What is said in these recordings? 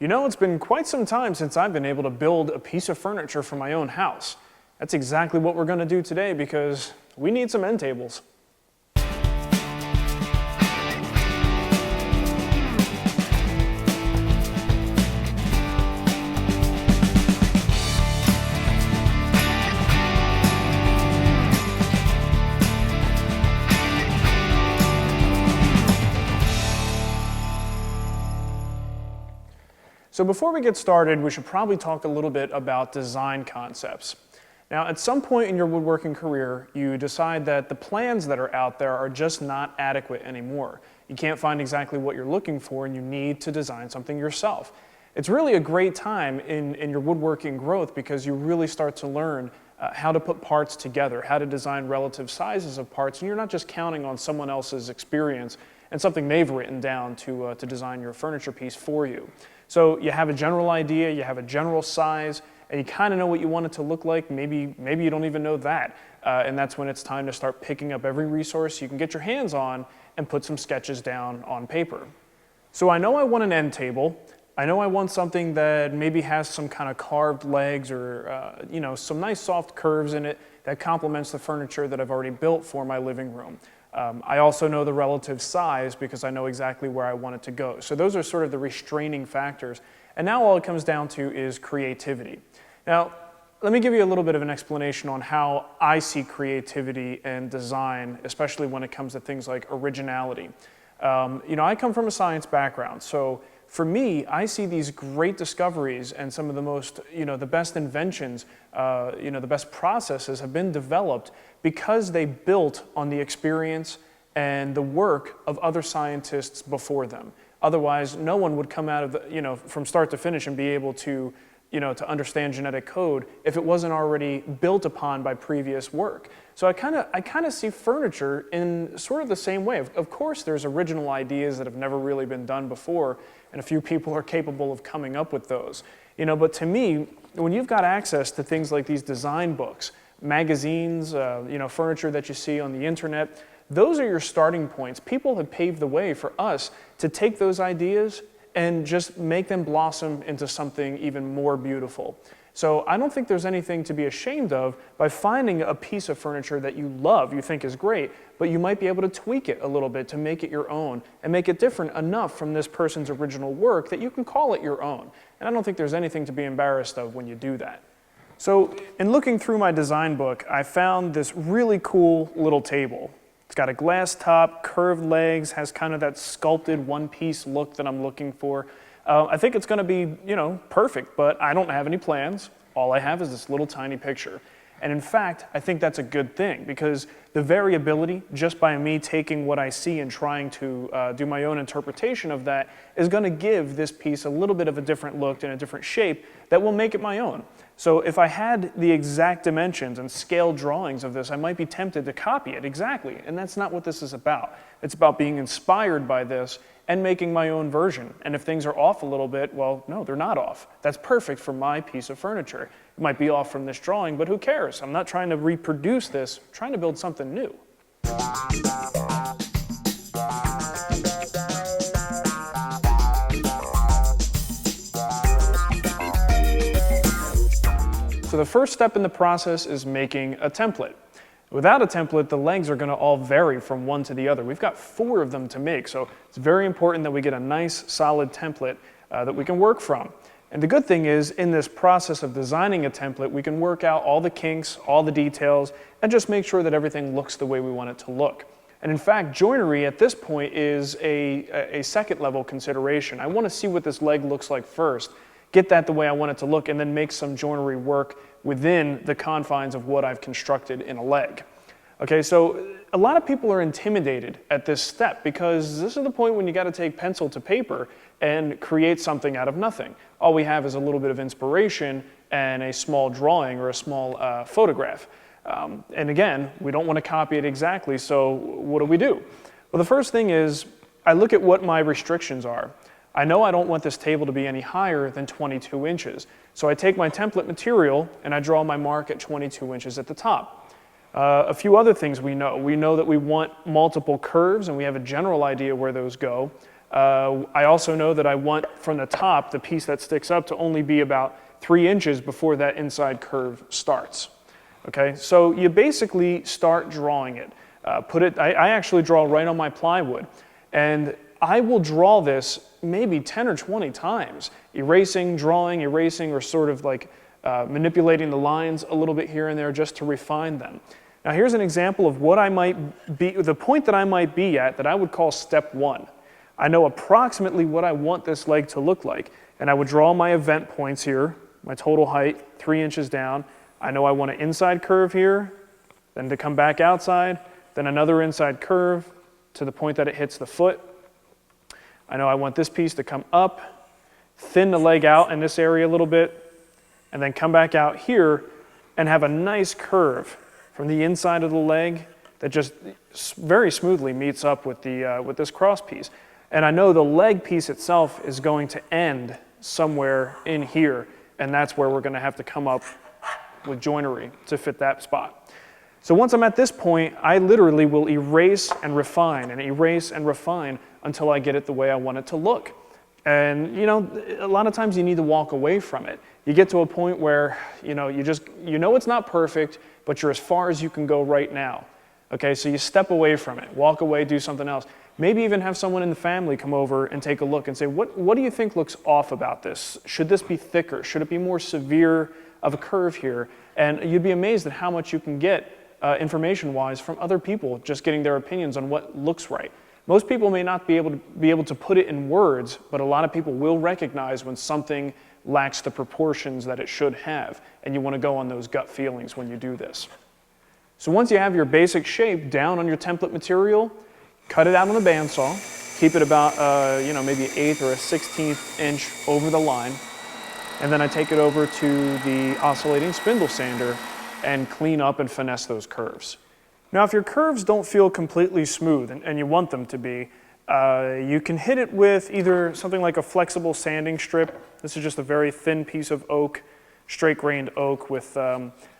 You know, it's been quite some time since I've been able to build a piece of furniture for my own house. That's exactly what we're going to do today because we need some end tables. So before we get started, we should probably talk a little bit about design concepts. Now, at some point in your woodworking career, you decide that the plans that are out there are just not adequate anymore. You can't find exactly what you're looking for and you need to design something yourself. It's really a great time in your woodworking growth because you really start to learn how to put parts together, how to design relative sizes of parts, and you're not just counting on someone else's experience and something they've written down to design your furniture piece for you. So you have a general idea, you have a general size, and you kind of know what you want it to look like. Maybe you don't even know that. And that's when it's time to start picking up every resource you can get your hands on and put some sketches down on paper. So I know I want an end table. I know I want something that maybe has some kind of carved legs or some nice soft curves in it that complements the furniture that I've already built for my living room. I also know the relative size because I know exactly where I want it to go. So those are sort of the restraining factors. And now all it comes down to is creativity. Now, let me give you a little bit of an explanation on how I see creativity and design, especially when it comes to things like originality. I come from a science background, so for me, I see these great discoveries and some of the most, the best inventions, the best processes have been developed because they built on the experience and the work of other scientists before them. Otherwise, no one would come out of from start to finish and be able to understand genetic code if it wasn't already built upon by previous work. So I kind of see furniture in sort of the same way. Of course, there's original ideas that have never really been done before, and a few people are capable of coming up with those. But to me, when you've got access to things like these design books, magazines, furniture that you see on the internet, those are your starting points. People have paved the way for us to take those ideas and just make them blossom into something even more beautiful. So I don't think there's anything to be ashamed of by finding a piece of furniture that you love, you think is great, but you might be able to tweak it a little bit to make it your own and make it different enough from this person's original work that you can call it your own. And I don't think there's anything to be embarrassed of when you do that. So in looking through my design book, I found this really cool little table. It's got a glass top, curved legs, has kind of that sculpted one-piece look that I'm looking for. I think it's going to be, perfect, but I don't have any plans. All I have is this little tiny picture. And in fact, I think that's a good thing because the variability, just by me taking what I see and trying to do my own interpretation of that, is going to give this piece a little bit of a different look and a different shape that will make it my own. So if I had the exact dimensions and scale drawings of this, I might be tempted to copy it exactly, and that's not what this is about. It's about being inspired by this and making my own version. And if things are off a little bit, well, no, they're not off. That's perfect for my piece of furniture. It might be off from this drawing, but who cares? I'm not trying to reproduce this, I'm trying to build something new. So the first step in the process is making a template. Without a template, the legs are going to all vary from one to the other. We've got 4 of them to make, so it's very important that we get a nice, solid template that we can work from. And the good thing is, in this process of designing a template, we can work out all the kinks, all the details, and just make sure that everything looks the way we want it to look. And in fact, joinery at this point is a second level consideration. I want to see what this leg looks like first, get that the way I want it to look, and then make some joinery work within the confines of what I've constructed in a leg. Okay, so a lot of people are intimidated at this step because this is the point when you got to take pencil to paper and create something out of nothing. All we have is a little bit of inspiration and a small drawing or a small photograph. And again, we don't want to copy it exactly, so what do? Well, the first thing is I look at what my restrictions are. I know I don't want this table to be any higher than 22 inches. So I take my template material and I draw my mark at 22 inches at the top. A few other things we know. We know that we want multiple curves and we have a general idea where those go. I also know that I want from the top, the piece that sticks up, to only be about 3 inches before that inside curve starts. Okay, so you basically start drawing it. I actually draw right on my plywood, and I will draw this maybe 10 or 20 times, erasing, drawing, erasing, or sort of like manipulating the lines a little bit here and there just to refine them. Now here's an example of what I might be, the point that I might be at that I would call step 1. I know approximately what I want this leg to look like, and I would draw my event points here, my total height, 3 inches down. I know I want an inside curve here, then to come back outside, then another inside curve to the point that it hits the foot. I know I want this piece to come up, thin the leg out in this area a little bit, and then come back out here and have a nice curve from the inside of the leg that just very smoothly meets up with this cross piece. And I know the leg piece itself is going to end somewhere in here, and that's where we're going to have to come up with joinery to fit that spot. So once I'm at this point, I literally will erase and refine until I get it the way I want it to look. And you know, a lot of times you need to walk away from it. You get to a point where you know it's not perfect, but you're as far as you can go right now. Okay, so you step away from it, walk away, do something else. Maybe even have someone in the family come over and take a look and say, what do you think looks off about this? Should this be thicker? Should it be more severe of a curve here? And you'd be amazed at how much you can get information-wise from other people, just getting their opinions on what looks right. Most people may not be able to put it in words, but a lot of people will recognize when something lacks the proportions that it should have, and you want to go on those gut feelings when you do this. So once you have your basic shape down on your template material, cut it out on a bandsaw, keep it about maybe an 1/8 or a 1/16 inch over the line, and then I take it over to the oscillating spindle sander and clean up and finesse those curves. Now if your curves don't feel completely smooth and you want them to be, you can hit it with either something like a flexible sanding strip. This is just a very thin piece of oak, straight grained oak with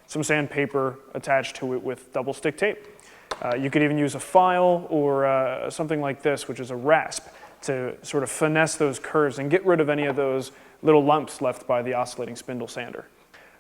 some sandpaper attached to it with double stick tape. You could even use a file or something like this, which is a rasp, to sort of finesse those curves and get rid of any of those little lumps left by the oscillating spindle sander.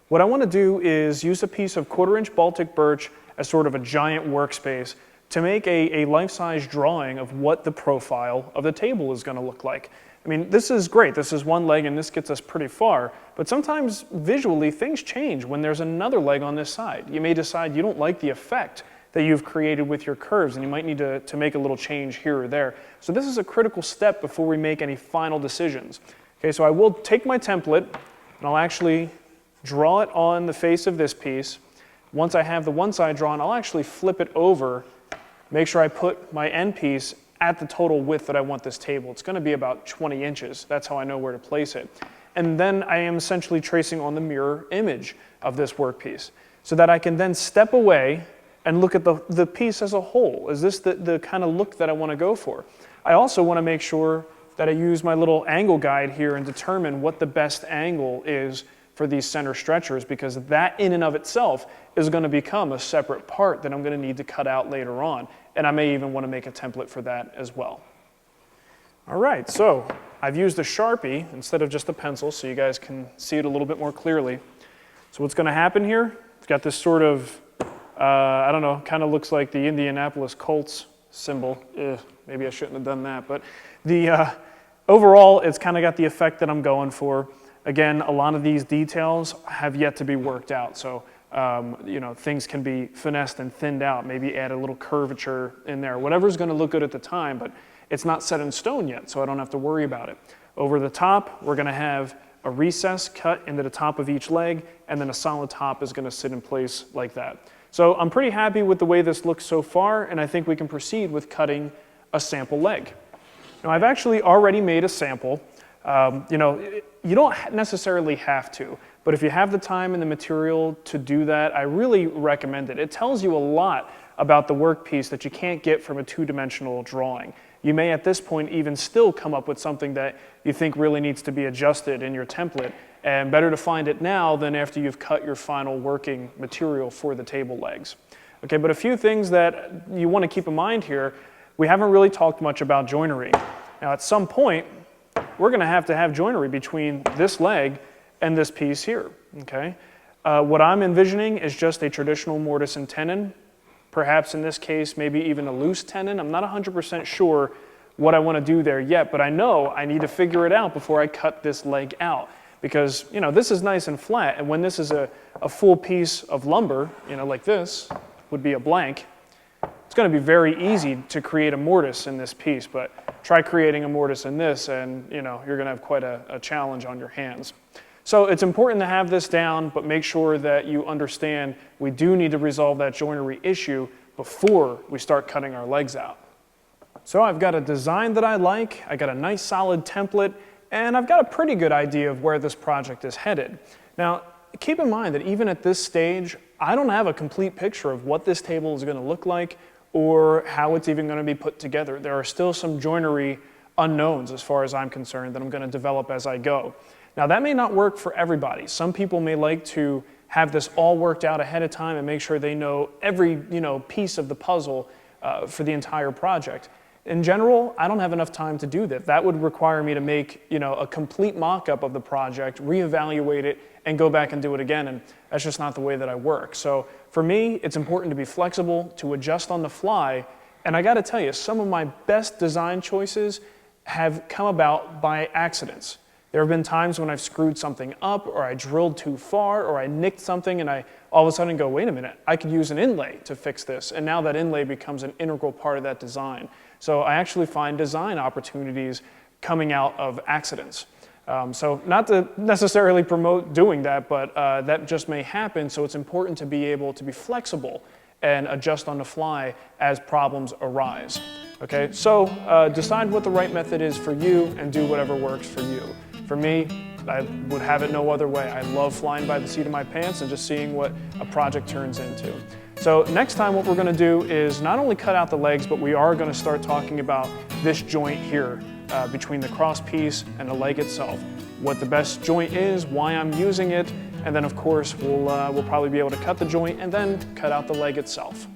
What I want to do is use a piece of 1/4 inch Baltic birch as sort of a giant workspace to make a life-size drawing of what the profile of the table is going to look like. I mean, this is great. This is one leg and this gets us pretty far, but sometimes visually things change when there's another leg on this side. You may decide you don't like the effect that you've created with your curves, and you might need to make a little change here or there. So this is a critical step before we make any final decisions. Okay, so I will take my template and I'll actually draw it on the face of this piece. Once I have the one side drawn, I'll actually flip it over, make sure I put my end piece at the total width that I want this table. It's going to be about 20 inches. That's how I know where to place it. And then I am essentially tracing on the mirror image of this workpiece so that I can then step away and look at the piece as a whole. Is this the kind of look that I want to go for? I also want to make sure that I use my little angle guide here and determine what the best angle is for these center stretchers, because that in and of itself is going to become a separate part that I'm going to need to cut out later on. And I may even want to make a template for that as well. All right, so I've used a Sharpie instead of just a pencil so you guys can see it a little bit more clearly. So what's going to happen here, I've got this sort of, I don't know, kind of looks like the Indianapolis Colts symbol. Maybe I shouldn't have done that, but overall it's kind of got the effect that I'm going for. Again, a lot of these details have yet to be worked out, so things can be finessed and thinned out, maybe add a little curvature in there, whatever's going to look good at the time, but it's not set in stone yet, so I don't have to worry about it. Over the top, we're going to have a recess cut into the top of each leg, and then a solid top is going to sit in place like that. So I'm pretty happy with the way this looks so far, and I think we can proceed with cutting a sample leg. Now, I've actually already made a sample. You don't necessarily have to, but if you have the time and the material to do that, I really recommend it. It tells you a lot about the workpiece that you can't get from a two-dimensional drawing. You may at this point even still come up with something that you think really needs to be adjusted in your template, and better to find it now than after you've cut your final working material for the table legs. Okay, but a few things that you want to keep in mind here. We haven't really talked much about joinery. Now at some point, we're going to have joinery between this leg and this piece here, okay? What I'm envisioning is just a traditional mortise and tenon, perhaps in this case, maybe even a loose tenon. I'm not 100% sure what I want to do there yet, but I know I need to figure it out before I cut this leg out. Because, you know, this is nice and flat, and when this is a full piece of lumber, you know, like this would be a blank, it's going to be very easy to create a mortise in this piece, but try creating a mortise in this and, you know, you're going to have quite a challenge on your hands. So it's important to have this down, but make sure that you understand we do need to resolve that joinery issue before we start cutting our legs out. So I've got a design that I like, I got a nice solid template, and I've got a pretty good idea of where this project is headed. Now, keep in mind that even at this stage, I don't have a complete picture of what this table is going to look like or how it's even going to be put together. There are still some joinery unknowns as far as I'm concerned that I'm going to develop as I go. Now, that may not work for everybody. Some people may like to have this all worked out ahead of time and make sure they know every, piece of the puzzle for the entire project. In general, I don't have enough time to do that. That would require me to make, a complete mock-up of the project, reevaluate it, and go back and do it again, and that's just not the way that I work. So for me, it's important to be flexible, to adjust on the fly, and I gotta tell you, some of my best design choices have come about by accidents. There have been times when I've screwed something up, or I drilled too far, or I nicked something, and I all of a sudden go, wait a minute, I could use an inlay to fix this, and now that inlay becomes an integral part of that design. So I actually find design opportunities coming out of accidents. So not to necessarily promote doing that, but that just may happen, so it's important to be able to be flexible and adjust on the fly as problems arise. Okay, so decide what the right method is for you and do whatever works for you. For me, I would have it no other way. I love flying by the seat of my pants and just seeing what a project turns into. So next time what we're going to do is not only cut out the legs, but we are going to start talking about this joint here between the cross piece and the leg itself. What the best joint is, why I'm using it, and then of course we'll probably be able to cut the joint and then cut out the leg itself.